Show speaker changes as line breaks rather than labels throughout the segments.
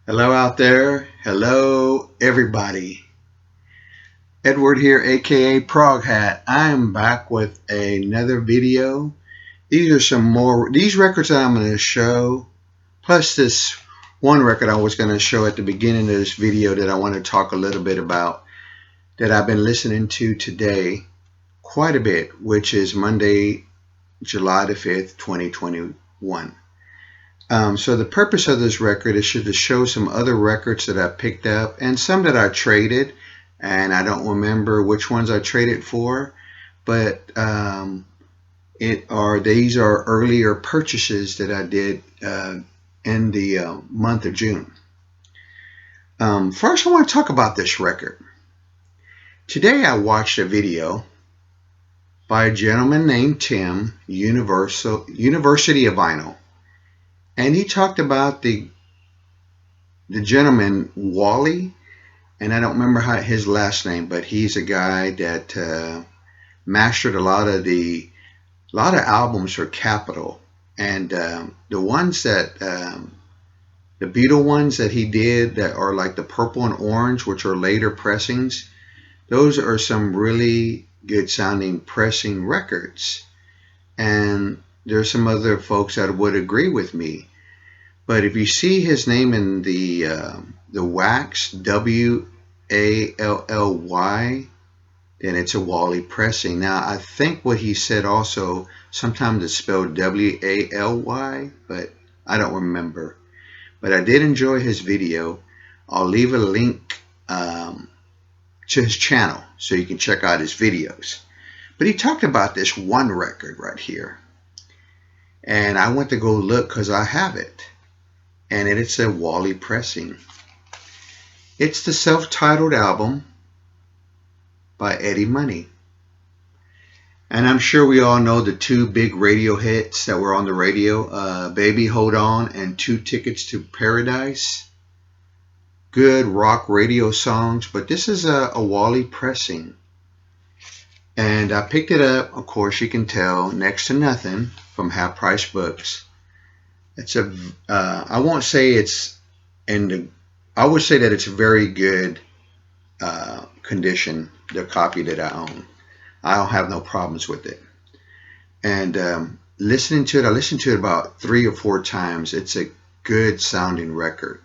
Hello out there. Hello, everybody. Edward here, aka Prog Hat. I'm back with another video. These records that I'm going to show, plus this one record I was going to show at the beginning of this video that I want to talk a little bit about that I've been listening to today quite a bit, which is Monday, July the 5th, 2021. So the purpose of this record is to show some other records that I picked up and some that I traded, and I don't remember which ones I traded for, but these are earlier purchases that I did in the month of June. First, I want to talk about this record. Today, I watched a video by a gentleman named Tim, University of Vinyl. And he talked about the gentleman Wally, and I don't remember his last name, but he's a guy that mastered a lot of albums for Capitol, and the ones that the Beatle ones that he did that are like the purple and orange, which are later pressings. Those are some really good sounding pressing records, and there's some other folks that would agree with me. But if you see his name in the Wax, Wally, then it's a Wally pressing. Now, I think what he said also, sometimes it's spelled Wally, but I don't remember. But I did enjoy his video. I'll leave a link to his channel so you can check out his videos. But he talked about this one record right here. And I went to go look because I have it. And it's a Wally pressing. It's the self-titled album by Eddie Money. And I'm sure we all know the two big radio hits that were on the radio, Baby Hold On and 2 Tickets to Paradise. Good rock radio songs, but this is a Wally pressing. And I picked it up, of course you can tell, next to nothing from Half Price Books. It's I won't say it's I would say that it's very good condition, the copy that I own. I don't have no problems with it. And listening to it, I listened to it about 3 or 4 times. It's a good sounding record.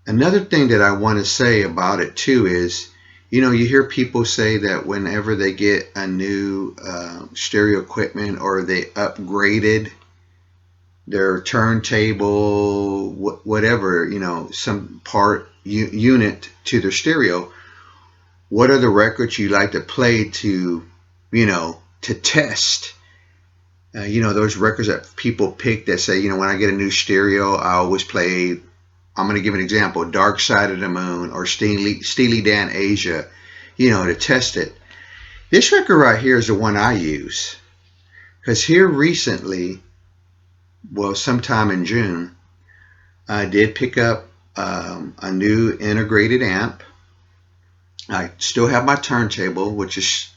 Another thing that I want to say about it too is, you hear people say that whenever they get a new stereo equipment or they upgraded their turntable, whatever, some part unit to their stereo, what are the records you like to play to test? Those records that people pick that say, when I get a new stereo, I always play, I'm going to give an example, Dark Side of the Moon or Steely Dan Asia, to test it. This record right here is the one I use. Because here recently, well, sometime in June, I did pick up a new integrated amp. I still have my turntable, which is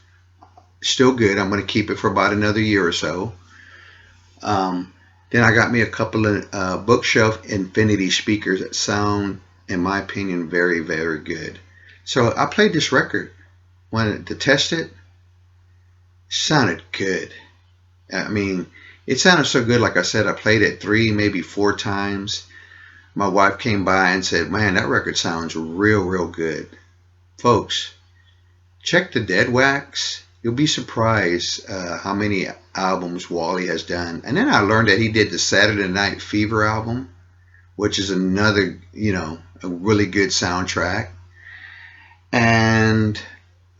still good. I'm going to keep it for about another year or so. Then I got me a couple of Bookshelf Infinity speakers that sound, in my opinion, very, very good. So I played this record. Wanted to test it. Sounded good. I mean, it sounded so good. Like I said, I played it 3, maybe 4 times. My wife came by and said, man, that record sounds real, real good. Folks, check the Dead Wax. You'll be surprised how many albums Wally has done. And then I learned that he did the Saturday Night Fever album, which is another, a really good soundtrack. And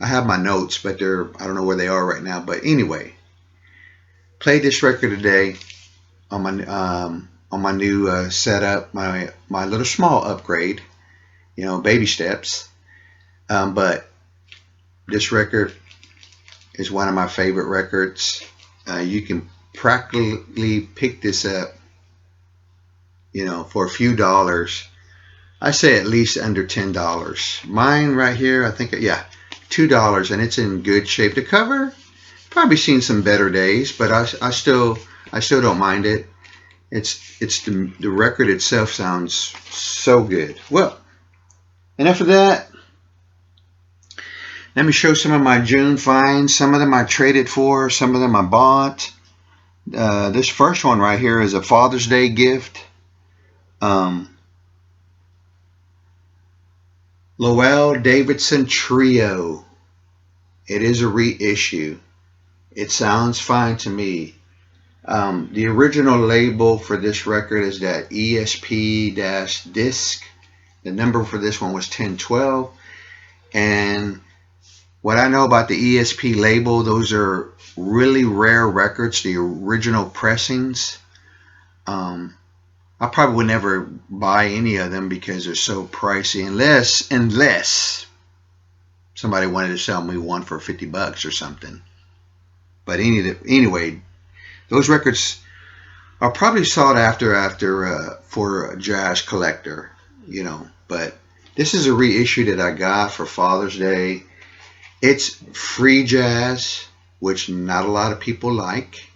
I have my notes, but I don't know where they are right now. But anyway, played this record today on my new setup, my little small upgrade, baby steps. But this record is one of my favorite records. You can practically pick this up, for a few dollars. I say at least under $10. Mine right here, I think, $2, and it's in good shape. The cover, probably seen some better days, but I still don't mind it. The record itself sounds so good. Well, enough of that. Let me show some of my June finds. Some of them I traded for, some of them I bought. This first one right here is a Father's Day gift. Lowell Davidson Trio. It is a reissue. It sounds fine to me. The original label for this record is that ESP-disc. The number for this one was 1012. And what I know about the ESP label, those are really rare records, the original pressings. I probably would never buy any of them because they're so pricey, unless somebody wanted to sell me one for $50 or something. But anyway, those records are probably sought after for a jazz collector, you know. But this is a reissue that I got for Father's Day. It's free jazz, which not a lot of people like.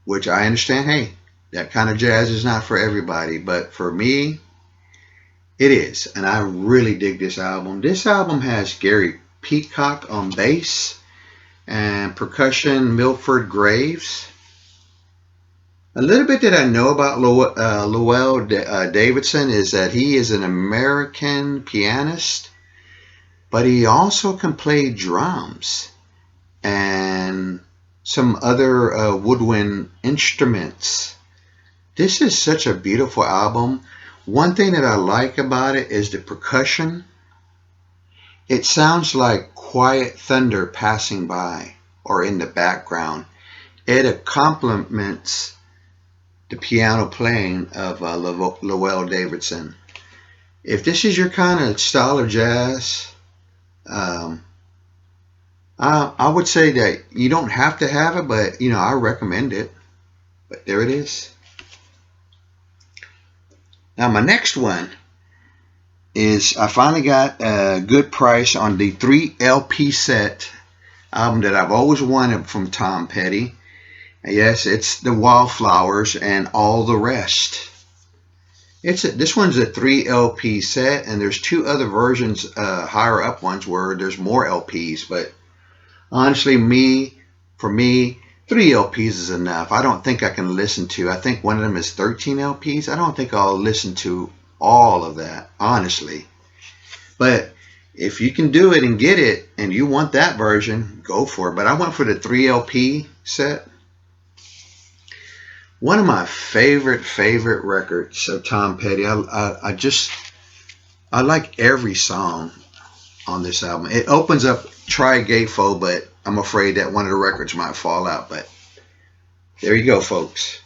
Which I understand, hey, that kind of jazz is not for everybody, but for me, it is. And I really dig this album. This album has Gary Peacock on bass and percussion, Milford Graves. A little bit that I know about Lowell Davidson is that he is an American pianist, but he also can play drums and some other woodwind instruments. This is such a beautiful album. One thing that I like about it is the percussion. It sounds like quiet thunder passing by or in the background. It complements the piano playing of Lowell Davidson. If this is your kind of style of jazz, I would say that you don't have to have it, but you know, I recommend it. But there it is. Now my next one is I finally got a good price on the 3 LP set album that I've always wanted from Tom Petty. Yes, it's the Wildflowers and All the Rest. This one's a 3 LP set, and there's 2 other versions, higher up ones where there's more LPs, but honestly, for me, 3 LPs is enough. I don't think I can listen to, I think one of them is 13 LPs. I don't think I'll listen to all of that, honestly. But if you can do it and get it, and you want that version, go for it. But I went for the 3 LP set. One of my favorite records of Tom Petty. I like every song on this album. It opens up Try Gatefold, but I'm afraid that one of the records might fall out. But there you go, folks.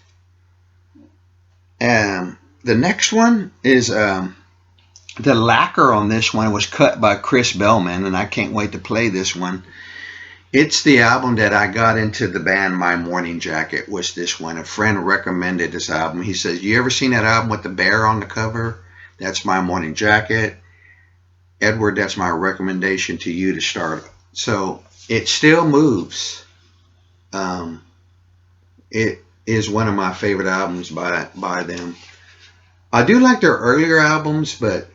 The next one is the lacquer on this one was cut by Chris Bellman, and I can't wait to play this one. It's the album that I got into the band My Morning Jacket, was this one. A friend recommended this album. He says, you ever seen that album with the bear on the cover? That's My Morning Jacket. Edward, that's my recommendation to you to start. So it still moves. It is one of my favorite albums by them. I do like their earlier albums, but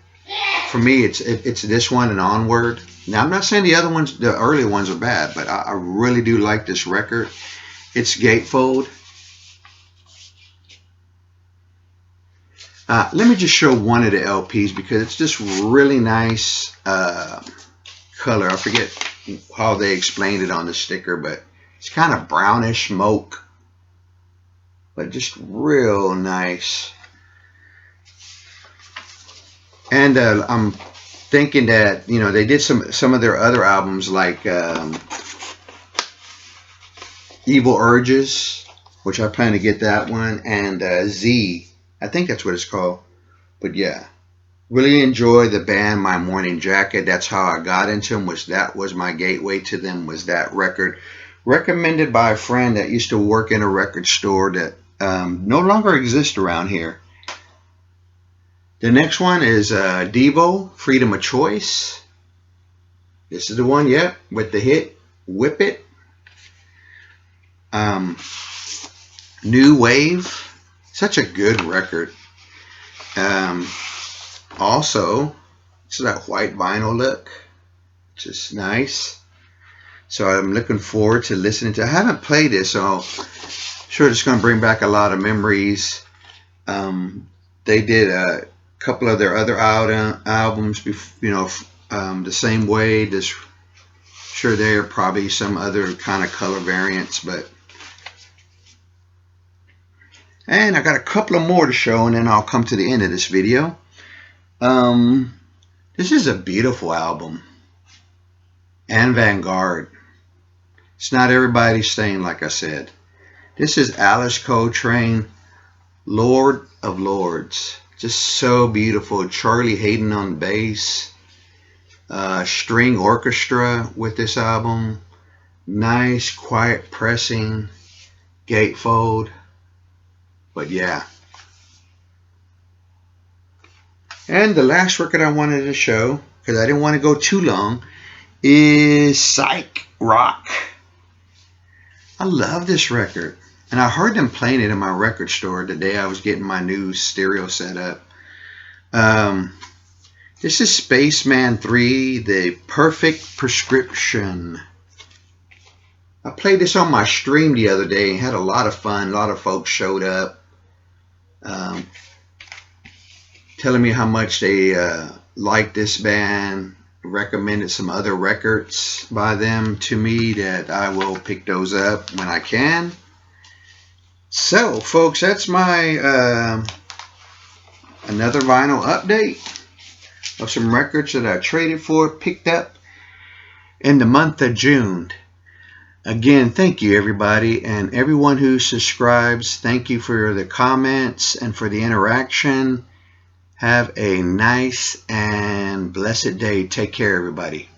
for me, it's this one and onward. Now, I'm not saying the other ones, the early ones, are bad, but I really do like this record. It's Gatefold. Let me just show one of the LPs because it's just really nice color. I forget how they explained it on the sticker, but it's kind of brownish smoke, but just real nice. And I'm thinking that, you know, they did some of their other albums like Evil Urges, which I plan to get that one, and Z, I think that's what it's called. But yeah, really enjoy the band My Morning Jacket. That's how I got into them. That was my gateway to them, was that record, recommended by a friend that used to work in a record store that no longer exists around here. The next one is Devo, Freedom of Choice. This is the one, yep, with the hit Whip It. New Wave. Such a good record. Also, it's that white vinyl look, which is nice. So I'm looking forward to listening to. I haven't played this, so I'm sure it's going to bring back a lot of memories. They did a couple of their other albums, the same way. Just sure there are probably some other kind of color variants, but. And I got a couple of more to show, and then I'll come to the end of this video. This is a beautiful album. And Vanguard. It's Not Everybody's Thing, like I said. This is Alice Coltrane, Lord of Lords. Just so beautiful. Charlie Hayden on bass. String orchestra with this album. Nice, quiet pressing. Gatefold. But yeah. And the last record I wanted to show, because I didn't want to go too long, is Psych Rock. I love this record. And I heard them playing it in my record store the day I was getting my new stereo set up. This is Spaceman 3, The Perfect Prescription. I played this on my stream the other day and had a lot of fun. A lot of folks showed up. Telling me how much they liked this band, recommended some other records by them to me that I will pick those up when I can. So, folks, that's my another vinyl update of some records that I traded for, picked up in the month of June. Again, thank you, everybody, and everyone who subscribes. Thank you for the comments and for the interaction. Have a nice and blessed day. Take care, everybody.